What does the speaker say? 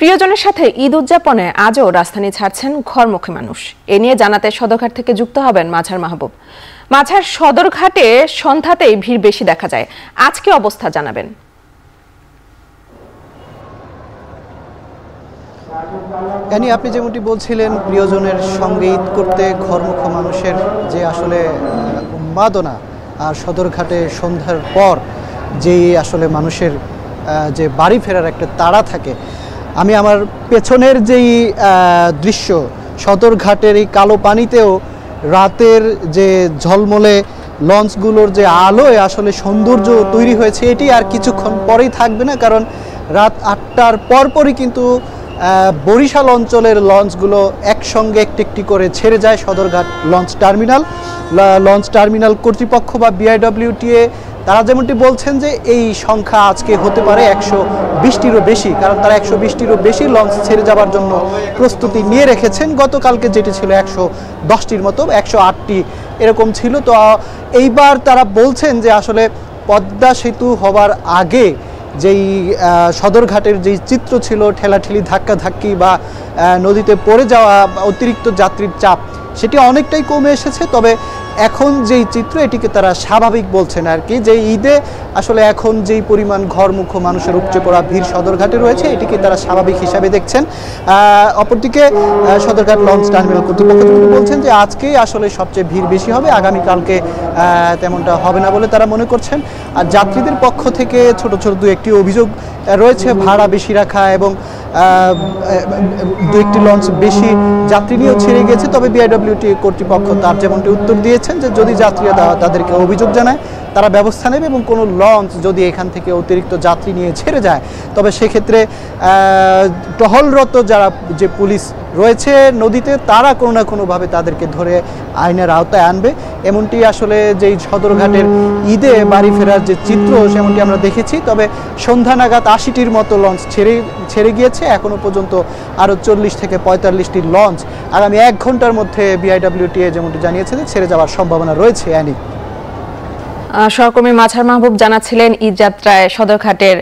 প্রিয়জনের সাথে ঈদ উদযাপনে আজও রাজধানী ছাড়ছেন ঘরমুখী মানুষ। এ নিয়ে জানাতে সদরঘাট থেকে যুক্ত হবেন মাঝার মাহবুব। মাঝার সদরঘাটে সন্ধ্যাতেই ভিড় বেশি দেখা যায়, আজকে অবস্থা জানাবেন। আপনি যেমনটি বলছিলেন, প্রিয়জনের সঙ্গে ঈদ করতে ঘরমুখী মানুষের যে আসলে উন্মাদনা, আর সদরঘাটে সন্ধ্যার পর যেই আসলে মানুষের যে বাড়ি ফেরার একটা তাড়া থাকে। আমি আমার পেছনের যেই দৃশ্য, সদরঘাটের এই কালো পানিতেও রাতের যে ঝলমলে লঞ্চগুলোর যে আলোয় আসলে সৌন্দর্য তৈরি হয়েছে, এটি আর কিছুক্ষণ পরেই থাকবে না। কারণ রাত 8টার পরপরই কিন্তু বরিশাল অঞ্চলের লঞ্চগুলো একসঙ্গে একটি একটি করে ছেড়ে যায় সদরঘাট লঞ্চ টার্মিনাল কর্তৃপক্ষ বা বিআইডব্লিউটিএ তারা যেমনটি বলছেন যে এই সংখ্যা আজকে হতে পারে 120টিরও বেশি, কারণ তারা 120টিরও বেশি লঞ্চ ছেড়ে যাবার জন্য প্রস্তুতি নিয়ে রেখেছেন। গতকালকে যেটি ছিল 110টির মতো, 108টি এরকম ছিল। তো এইবার তারা বলছেন যে আসলে পদ্মা সেতু হবার আগে যেই সদরঘাটের যেই চিত্র ছিল, ঠেলাঠেলি ধাক্কাধাক্কি বা নদীতে পড়ে যাওয়া অতিরিক্ত যাত্রীর চাপ, সেটি অনেকটাই কমে এসেছে। তবে এখন যেই চিত্র, এটিকে তারা স্বাভাবিক বলছেন আর কি, যে ঈদে আসলে এখন যেই পরিমাণ ঘরমুখী মানুষের উপচে পড়া ভিড় সদরঘাটে রয়েছে, এটিকে তারা স্বাভাবিক হিসাবে দেখছেন। অপরদিকে সদরঘাট লঞ্চ টার্মিনাল কর্তৃপক্ষ বলছেন যে আজকেই আসলে সবচেয়ে ভিড় বেশি হবে, আগামীকালকে তেমনটা হবে না বলে তারা মনে করছেন। আর যাত্রীদের পক্ষ থেকে ছোট ছোট দু একটি অভিযোগ রয়েছে, ভাড়া বেশি রাখা এবং দু একটি লঞ্চ বেশি যাত্রী নিয়েও ছেড়ে গেছে। তবে বিআইডব্লিউটি কর্তৃপক্ষ তার যেমনটি উত্তর দিয়েছেন যে যদি যাত্রীরা তাদেরকে অভিযোগ জানায়, তারা ব্যবস্থা নেবে এবং কোনো লঞ্চ যদি এখান থেকে অতিরিক্ত যাত্রী নিয়ে ছেড়ে যায়, তবে সেক্ষেত্রে টহলরত যারা যে পুলিশ রয়েছে নদীতে, তারা কোনো না কোনোভাবে তাদেরকে ধরে আইনের আওতায় আনবে। এমনটি আসলে যেই সদরঘাটের ঈদে বাড়ি ফেরার যে চিত্র, সেমনটি আমরা দেখেছি। তবে সন্ধ্যা নাগাদ 80টির মতো লঞ্চ ছেড়ে গিয়েছে। এখনও পর্যন্ত আরও 40 থেকে 45টি লঞ্চ আগামী 1 ঘন্টার মধ্যে বিআইডব্লিউটিএ যেমনটি জানিয়েছে যে ছেড়ে যাওয়ার সম্ভাবনা রয়েছে। সহকর্মী মাঝার মাহবুব জানাচ্ছিলেন ঈদ যাত্রায় সদরঘাটের